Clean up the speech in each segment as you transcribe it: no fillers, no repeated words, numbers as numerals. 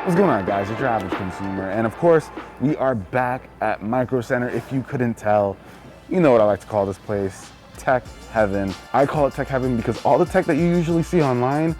What's going on, guys? It's your average consumer, and of course we are back at Micro Center. If you couldn't tell, you know what I like to call this place, tech heaven. I call it tech heaven because all the tech that you usually see online,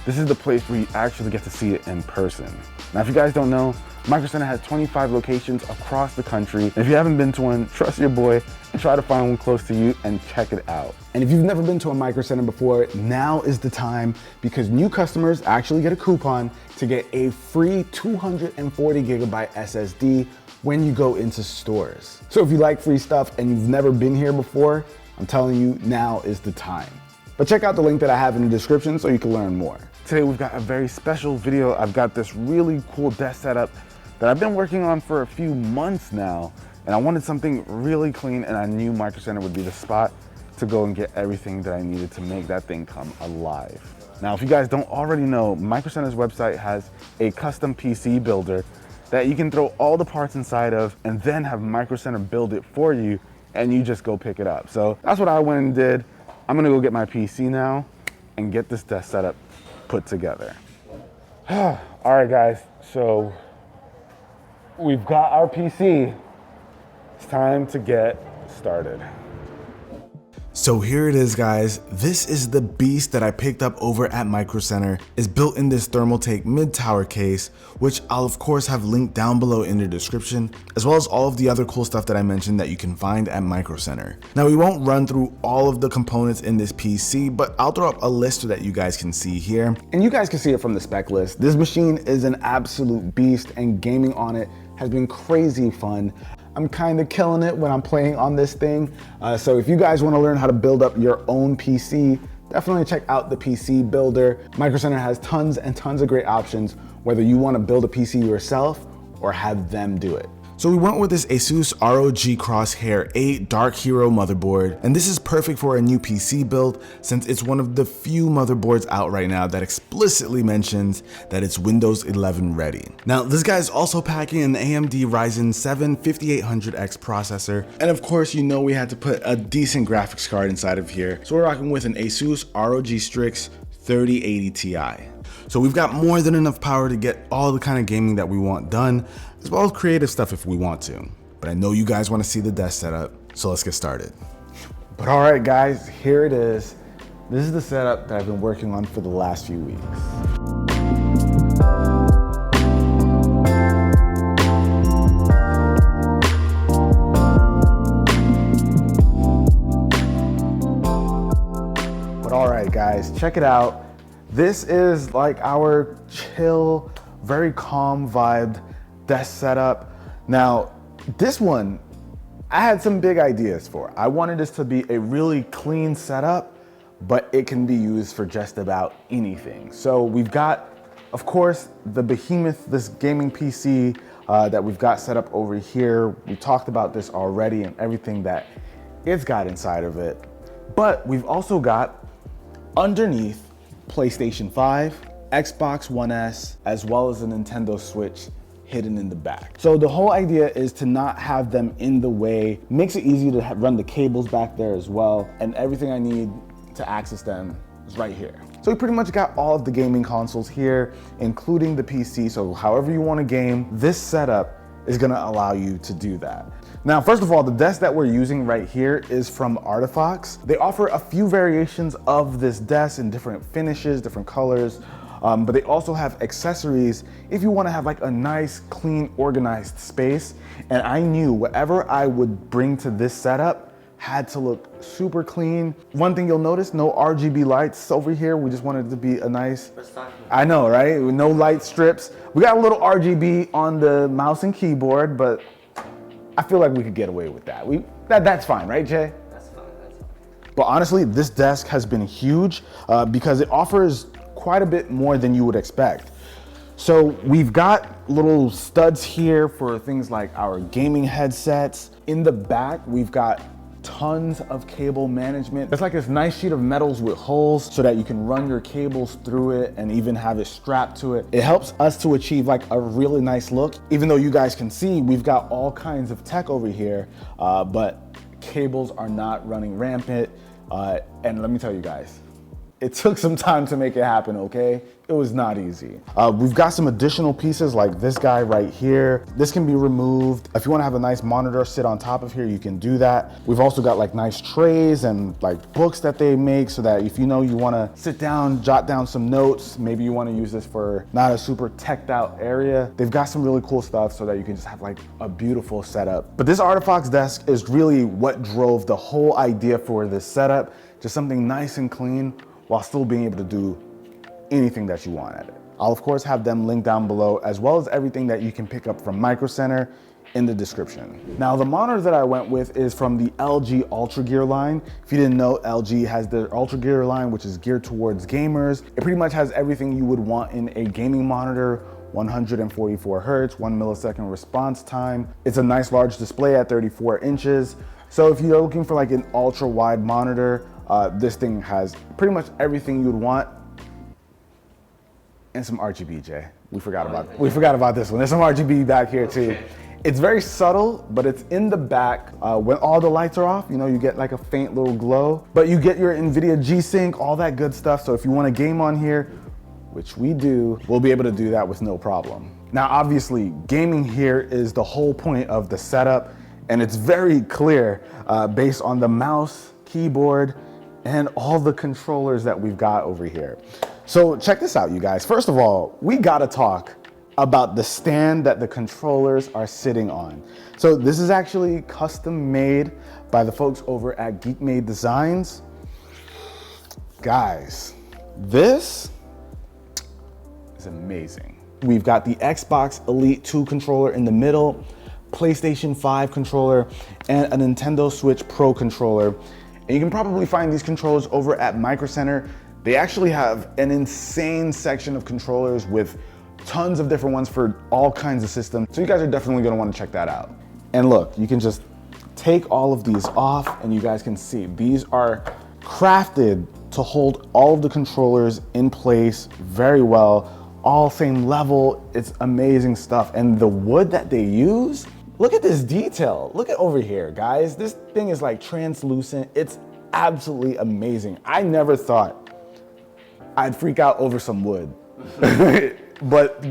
this is the place where you actually get to see it in person. Now, if you guys don't know, Micro Center has 25 locations across the country. And if you haven't been to one, trust your boy and try to find one close to you and check it out. And if you've never been to a Micro Center before, now is the time because new customers actually get a coupon to get a free 240 gigabyte SSD when you go into stores. So if you like free stuff and you've never been here before, I'm telling you, now is the time. But check out the link that I have in the description so you can learn more. Today we've got a very special video. I've got this really cool desk setup that I've been working on for a few months now, and I wanted something really clean, and I knew Micro Center would be the spot to go and get everything that I needed to make that thing come alive. Now, if you guys don't already know, Micro Center's website has a custom PC builder that you can throw all the parts inside of and then have Micro Center build it for you, and you just go pick it up. So that's what I went and did. I'm gonna go get my PC now and get this desk setup put together. All right, guys, so we've got our PC. It's time to get started. So here it is, guys. This is the beast that I picked up over at Micro Center. It's built in this Thermaltake mid-tower case, which I'll of course have linked down below in the description, as well as all of the other cool stuff that I mentioned that you can find at Micro Center. Now, we won't run through all of the components in this PC, but I'll throw up a list so that you guys can see here. And you guys can see it from the spec list. This machine is an absolute beast, and gaming on it has been crazy fun. I'm kind of killing it when I'm playing on this thing. So if you guys want to learn how to build up your own PC, definitely check out the PC builder. Micro Center has tons and tons of great options, whether you want to build a PC yourself or have them do it. So we went with this Asus ROG Crosshair 8 Dark Hero motherboard, and this is perfect for a new PC build since it's one of the few motherboards out right now that explicitly mentions that it's Windows 11 ready. Now, this guy is also packing an AMD Ryzen 7 5800X processor, and of course, you know we had to put a decent graphics card inside of here, so we're rocking with an Asus ROG Strix 3080 Ti. So we've got more than enough power to get all the kind of gaming that we want done, as well as creative stuff if we want to. But I know you guys want to see the desk setup, so let's get started. But all right, guys, here it is. This is the setup that I've been working on for the last few weeks. But all right, guys, check it out. This is like our chill, very calm vibed desk setup. Now, this one, I had some big ideas for. I wanted this to be a really clean setup, but it can be used for just about anything. So we've got, of course, the behemoth, this gaming PC that we've got set up over here. We talked about this already and everything that it's got inside of it. But we've also got underneath PlayStation 5, Xbox One S, as well as a Nintendo Switch hidden in the back. So the whole idea is to not have them in the way. Makes it easy to run the cables back there as well, and everything I need to access them is right here. So we pretty much got all of the gaming consoles here, including the PC. So however you want to game, this setup is gonna allow you to do that. Now, first of all, the desk that we're using right here is from Artifacts. They offer a few variations of this desk in different finishes, different colors, but they also have accessories if you wanna have like a nice, clean, organized space. And I knew whatever I would bring to this setup had to look super clean. One thing you'll notice, no RGB lights over here. We just wanted it to be a nice, I know, right? No light strips. We got a little RGB on the mouse and keyboard, but I feel like we could get away with that. That's fine, right, Jay? That's fine, that's fine. But honestly, this desk has been huge because it offers quite a bit more than you would expect. So we've got little studs here for things like our gaming headsets. In the back, we've got tons of cable management. It's like this nice sheet of metals with holes so that you can run your cables through it and even have it strapped to it. It helps us to achieve like a really nice look. Even though you guys can see, we've got all kinds of tech over here, but cables are not running rampant. And let me tell you guys, It took some time to make it happen, okay? It was not easy. We've got some additional pieces like this guy right here. This can be removed. If you wanna have a nice monitor sit on top of here, you can do that. We've also got like nice trays and like books that they make so that if you know you wanna sit down, jot down some notes, maybe you wanna use this for not a super teched out area. They've got some really cool stuff so that you can just have like a beautiful setup. But this Artifacts desk is really what drove the whole idea for this setup. Just something nice and clean while still being able to do anything that you want at it. I'll of course have them linked down below, as well as everything that you can pick up from Micro Center in the description. Now the monitor that I went with is from the LG UltraGear line. If you didn't know, LG has the UltraGear line, which is geared towards gamers. It pretty much has everything you would want in a gaming monitor. 144 hertz, 1 millisecond response time. It's a nice large display at 34 inches. So if you're looking for like an ultra wide monitor, this thing has pretty much everything you'd want. And some RGB, Jay. We forgot about this one. There's some RGB back here too. It's very subtle, but it's in the back. When all the lights are off, you know, you get like a faint little glow, but you get your NVIDIA G-Sync, all that good stuff. So if you want to game on here, which we do, we'll be able to do that with no problem. Now, obviously, gaming here is the whole point of the setup, and it's very clear based on the mouse, keyboard, and all the controllers that we've got over here. So check this out, you guys. First of all, we gotta talk about the stand that the controllers are sitting on. So this is actually custom made by the folks over at GeekMadeDesigns. Guys, this is amazing. We've got the Xbox Elite 2 controller in the middle, PlayStation 5 controller, and a Nintendo Switch Pro controller. And you can probably find these controllers over at Micro Center. They actually have an insane section of controllers with tons of different ones for all kinds of systems. So you guys are definitely gonna wanna check that out. And look, you can just take all of these off and you guys can see these are crafted to hold all of the controllers in place very well, all same level. It's amazing stuff. And the wood that they use, look at this detail. Look at over here, guys. This thing is like translucent. It's absolutely amazing. I never thought I'd freak out over some wood, but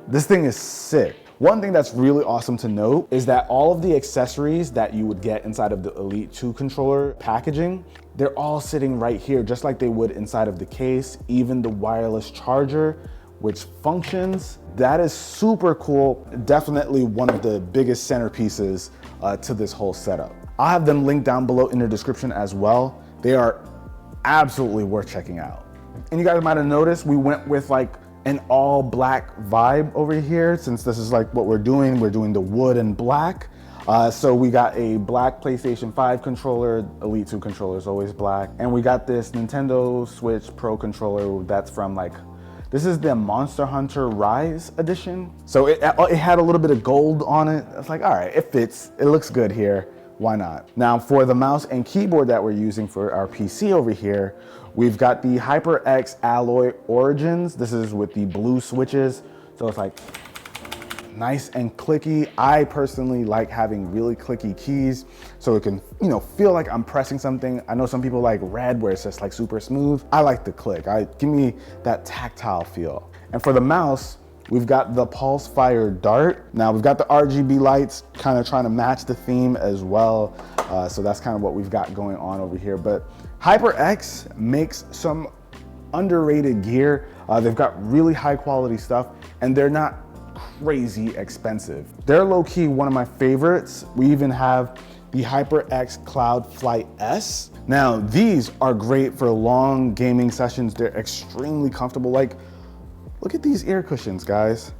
this thing is sick. One thing that's really awesome to note is that all of the accessories that you would get inside of the Elite 2 controller packaging, they're all sitting right here, just like they would inside of the case, even the wireless charger, which functions. That is super cool. Definitely one of the biggest centerpieces to this whole setup. I'll have them linked down below in the description as well. They are absolutely worth checking out. And you guys might have noticed we went with like an all black vibe over here, since this is like what we're doing. We're doing the wood and black. So we got a black PlayStation 5 controller, Elite 2 controller is always black. And we got this Nintendo Switch Pro controller that's from like, this is the Monster Hunter Rise edition. So it had a little bit of gold on it. It's like, all right, it fits, it looks good here. Why not? Now for the mouse and keyboard that we're using for our PC over here, we've got the HyperX Alloy Origins. This is with the blue switches. So it's like nice and clicky. I personally like having really clicky keys so it can, you know, feel like I'm pressing something. I know some people like red where it's just like super smooth. I like the click. Give me that tactile feel. And for the mouse, we've got the Pulse Fire Dart. Now we've got the RGB lights kind of trying to match the theme as well. So that's kind of what we've got going on over here. But HyperX makes some underrated gear. They've got really high quality stuff and they're not crazy expensive. They're low key one of my favorites. We even have the HyperX Cloud Flight S. Now these are great for long gaming sessions. They're extremely comfortable. Like, look at these ear cushions, guys.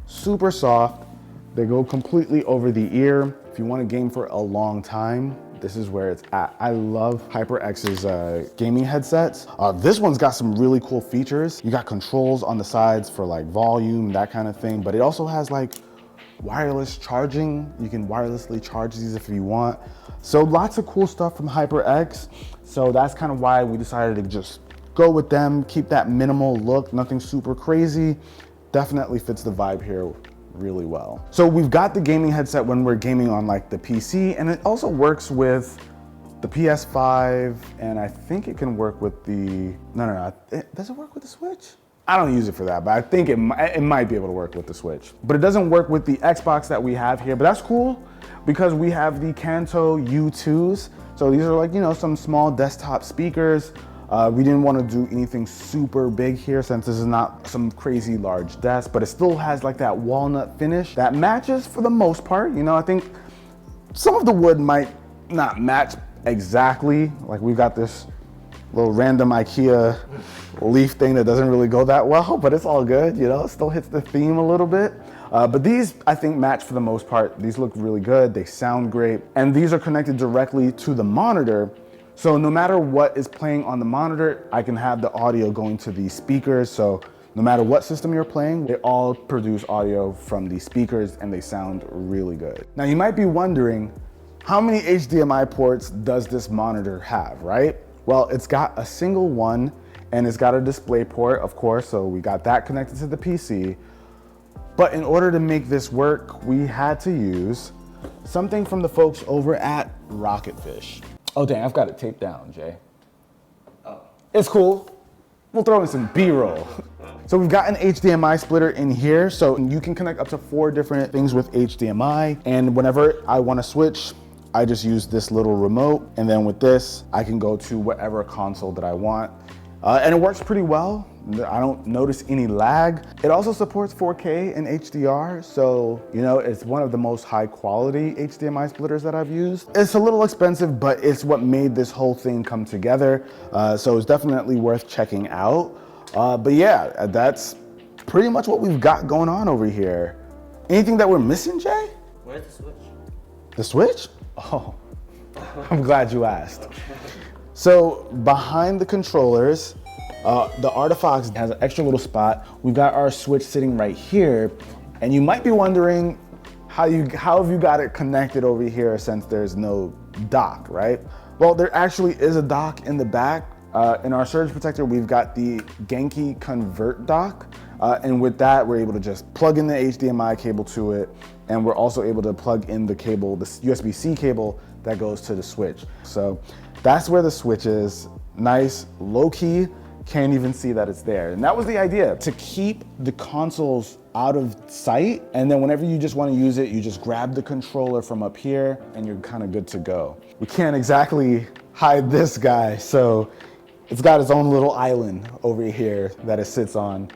Super soft. They go completely over the ear. If you want to game for a long time, this is where it's at. I love HyperX's gaming headsets. This one's got some really cool features. You got controls on the sides for like volume, that kind of thing, but it also has like wireless charging. You can wirelessly charge these if you want. So lots of cool stuff from HyperX. So that's kind of why we decided to just go with them, keep that minimal look, nothing super crazy. Definitely fits the vibe here really well. So we've got the gaming headset when we're gaming on like the PC, and it also works with the PS5, and I think it can work with the, no. Does it work with the Switch? I don't use it for that, but I think it might be able to work with the Switch. But it doesn't work with the Xbox that we have here, but that's cool because we have the Kanto U2s. So these are like, you know, some small desktop speakers. We didn't want to do anything super big here since this is not some crazy large desk, but it still has like that walnut finish that matches for the most part. You know, I think some of the wood might not match exactly. Like we've got this little random IKEA leaf thing that doesn't really go that well, but it's all good, you know, it still hits the theme a little bit. But these, I think, match for the most part. These look really good, they sound great, and these are connected directly to the monitor. So no matter what is playing on the monitor, I can have the audio going to the speakers. So no matter what system you're playing, they all produce audio from the speakers and they sound really good. Now you might be wondering, how many HDMI ports does this monitor have, right? Well, it's got a single one and it's got a display port, of course, so we got that connected to the PC. But in order to make this work, we had to use something from the folks over at Rocketfish. Oh dang, I've got it taped down, Jay. Oh. It's cool. We'll throw in some B-roll. So we've got an HDMI splitter in here, so you can connect up to 4 different things with HDMI. And whenever I want to switch, I just use this little remote. And then with this, I can go to whatever console that I want. And it works pretty well. I don't notice any lag. It also supports 4K and HDR, so you know, it's one of the most high quality HDMI splitters that I've used. It's a little expensive, but it's what made this whole thing come together. So it's definitely worth checking out. But yeah, that's pretty much what we've got going on over here. Anything that we're missing, Jay? Where's the Switch? The Switch? Oh, I'm glad you asked. So behind the controllers, the Artifox has an extra little spot. We've got our Switch sitting right here. And you might be wondering how have you got it connected over here since there's no dock, right? Well, there actually is a dock in the back. In our surge protector, we've got the Genki convert dock. And with that, we're able to just plug in the HDMI cable to it. And we're also able to plug in the cable, the USB-C cable that goes to the Switch. So that's where the Switch is. Nice, low key, can't even see that it's there. And that was the idea, to keep the consoles out of sight. And then whenever you just want to use it, you just grab the controller from up here and you're kind of good to go. We can't exactly hide this guy. So it's got its own little island over here that it sits on.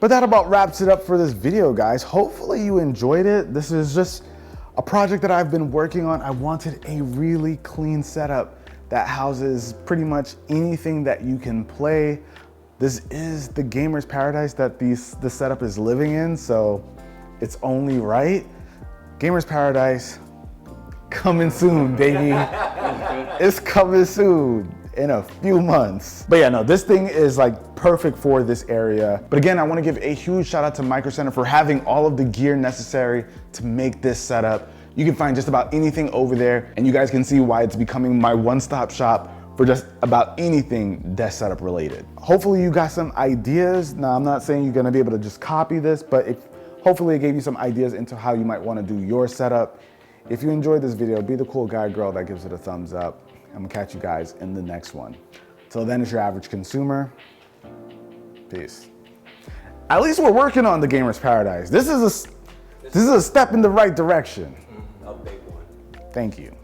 But that about wraps it up for this video, guys. Hopefully you enjoyed it. This is just a project that I've been working on. I wanted a really clean setup that houses pretty much anything that you can play. This is the gamer's paradise that the setup is living in, so it's only right. Gamer's paradise, coming soon, baby. It's coming soon, in a few months. But yeah, no, this thing is like perfect for this area. But again, I wanna give a huge shout out to Micro Center for having all of the gear necessary to make this setup. You can find just about anything over there, and you guys can see why it's becoming my one-stop shop for just about anything desk setup related. Hopefully you got some ideas. Now, I'm not saying you're gonna be able to just copy this, but hopefully it gave you some ideas into how you might wanna do your setup. If you enjoyed this video, be the cool guy, girl that gives it a thumbs up. I'm gonna catch you guys in the next one. Till then, it's your average consumer. Peace. At least we're working on the gamer's paradise. This is a step in the right direction. A big one. Thank you.